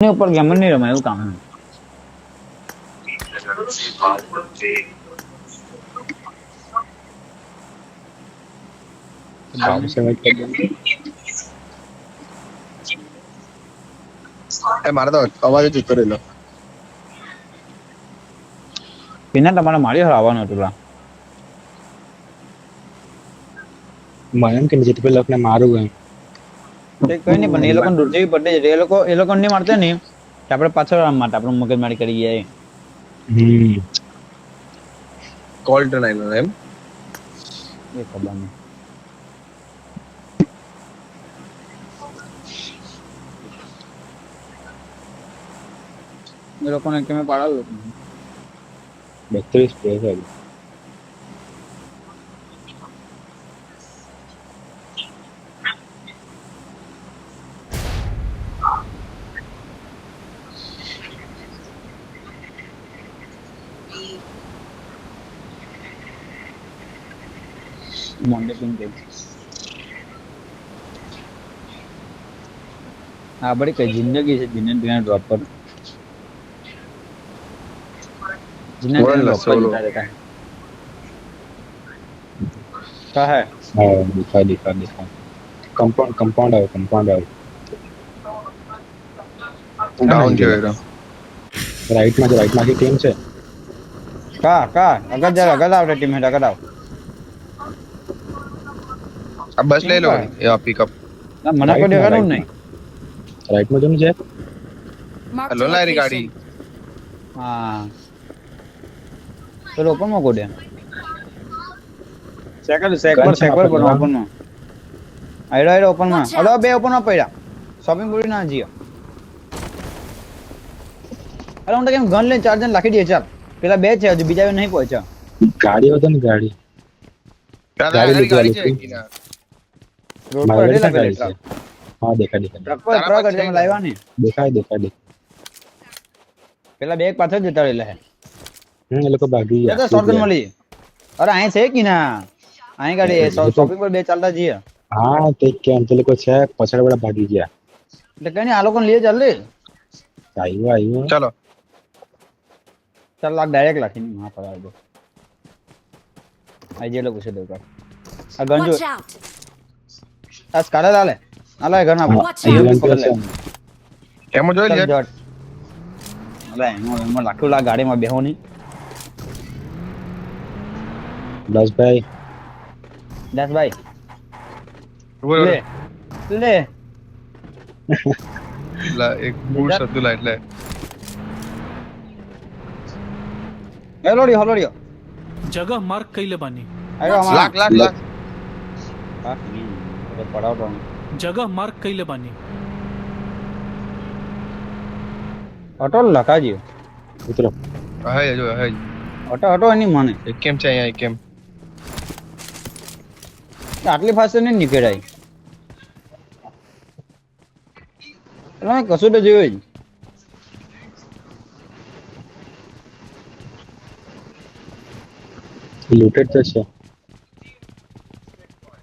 ને ઉપર ગેમ નહીં રમાય એવું કામ છે. काम से वेट कर ए मारा तो अवाज જ ઉતરે લો પીના તમારે મારી હાર આવવાનું હતું લા મને કે નીચે पे लोग ने मारू गए તે કઈ નહીં પણ એ લોકો દૂરથી પડી જશે એ લોકો નહીં મારતે ને કે આપણે પાછળ આમ માટે આપણે મગજ મારી કરી ગયા कॉल टर्न आइलो एम એ ખબર નહીં એ લોકોને કેમે પાડાવ્યો 32 प्लेयर है મોન્ડે પિંગ કે આ બડી કઈ જિંદગી છે જીને ડ્રોપ પર जिन्हें drop पर जिता देता है क्या है हाँ दिखा कंपाउंड आओ डाउन जाएगा राइट में की टीम से का अगर आओ टीम है अगर आओ अब बस ले लो या पिकअप ना मना को देगा नहीं राइट में जो मुझे हेलो लारी गाड़ी हां चलो ओपन में को दे सेकल पर ओपन में आइडो ओपन में हेलो बे ओपन में पड़ा शॉपिंग पूरी ना जियो अरे उनका केम गन ले चार जन लाखी दिए चल પેલા બે છે હજુ બીજા નહીં પહોંચ્યા ગાડી હોતો ને ગાડી ગાડી છે કે ના રોડ પર અડેલા પેલા હા દેખા ટ્રક પર તમે લાવ્યા ને દેખાય પેલા બે એક પાછળ જતા રહેલા હે એ લોકો ભાગી ગયા તો શોટગન મળી અરે અહીં છે કે ના અહીં ગાડી શોપિંગ પર બે ચાલતા જઈએ હા તે કેમ તે લોકો છે પછાડ વાળા ભાગી ગયા એટલે કઈ નહીં આ લોકોને લઈ ચાલ લે આવ્યો ચલો ચાલ લાખ ડાયરેક્ટ લાખી નહીં માં પડાવ દો આઈ જે લોકો છે દેખા આ ગંજો આ સ્કાડા લાલે આલા ઘરના એમ જોઈ લે અલે એમાં લાખો લા ગાડીમાં બેહો નહીં 10 ભાઈ લે લા એક બૂટ સતું લા એટલે હલોડિયો जगह मार्क कइले बानी આયો લાખ અરે પડાવ તો जगह मार्क कइले बानी ઓટો લખાજી ઉતરો હે જો હે ઓટો એની મને એક કેમ છે અહીંયા એક કેમ આટલી ફાસ્ટ નહીં નીકળાય એટલે કશું તો જોયું લૂટેડ તો છે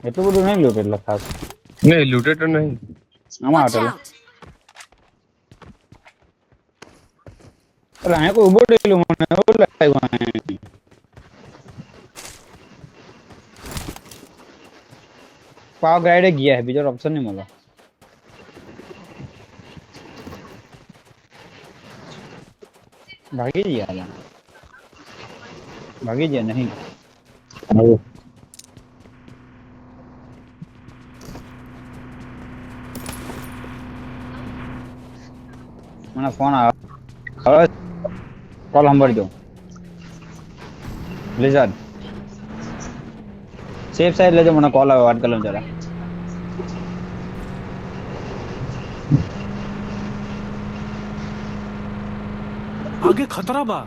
એટલું બધું નહીં લૂટેડ ખાસ નહીં લૂટેડ તો નહીં આમાં આટલો અરે અહીંયા કોઈ ઉભો રહેલું મને એવું લાગ્યું પાવ ગાઈડે ગયા બીજો ઓપ્શન નહીં મળે ભાગી ગયા નહીં આવો મને ફોન આવ્યો હવે કોલ સાંભળી દો બ્લિઝાર્ડ સેફ સાઈડ લેજો મને કોલ આવ્યો વાત કરી લઉં જરા आगे खतरा बा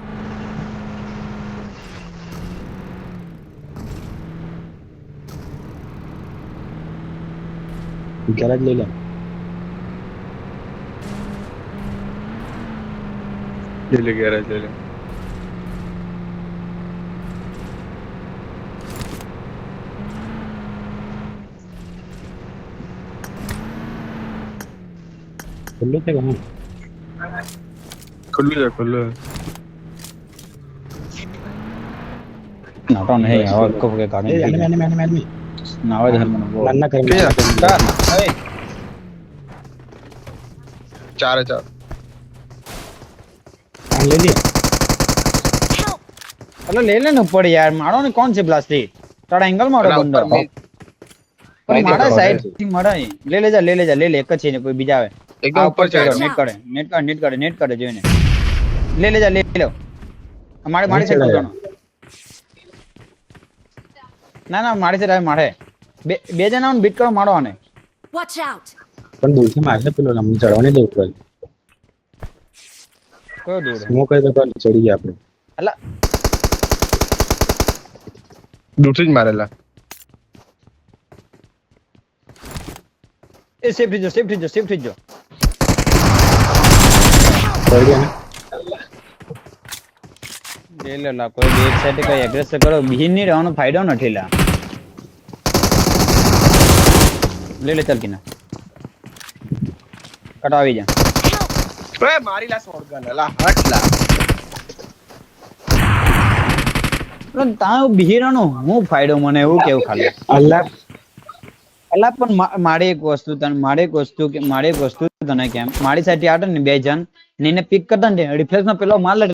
गैरेज ले ले गैरेज ले ले खुले थे कहाँ ખુલ્લું નાટો નહીં આવા કો કે કાઢી enemy enemy enemy enemy નાવા જ હરમન બો ના કરી ચાર આમ લે લે અલે લે લે ને ઉપર યાર મારો ને કોણ છે પ્લાસ્ટિક તારા એંગલ મારો બંદો પણ મારા સાઈડ થી મારા લે લે જા એક જ છે ને કોઈ બીજા આવે એકદમ ઉપર ચડ્યો નેટ કરે જોઈને લે જા લે લો મારી સાઈડ કૂદવાનો ના મારી સાઈડ આવે મારે બે જણાને બીટ કરો મારો આને Watch out! પણ દૂરથી મારશે પેલો લંબી ચડવાની દે ઉપર કયો દૂર સ્મોક કરે તો ચડી ગયા આપણે અલા દૂરથી જ મારેલા એ સેફ થઈ જો પડી ગયા ને લે લા કોઈ બેક સાઈડ કઈ એગ્રેસ કરો બિહીન ની રહેવાનો ફાયદો નથી લા લે ચાલ કિના કટ આવી જા ઓય મારી લા શોટગન લા હટ લા પણ તા બિહીરાનો હું ફાયદો મને એવું કેવું ખાલી અલ્લાહ અલા પણ મારે એક વસ્તુ તને કેમ મારી સાથે આટે ને બે જણ ને એને પિક કરતા ને રિફ્લેક્સ માં પેલો માર લે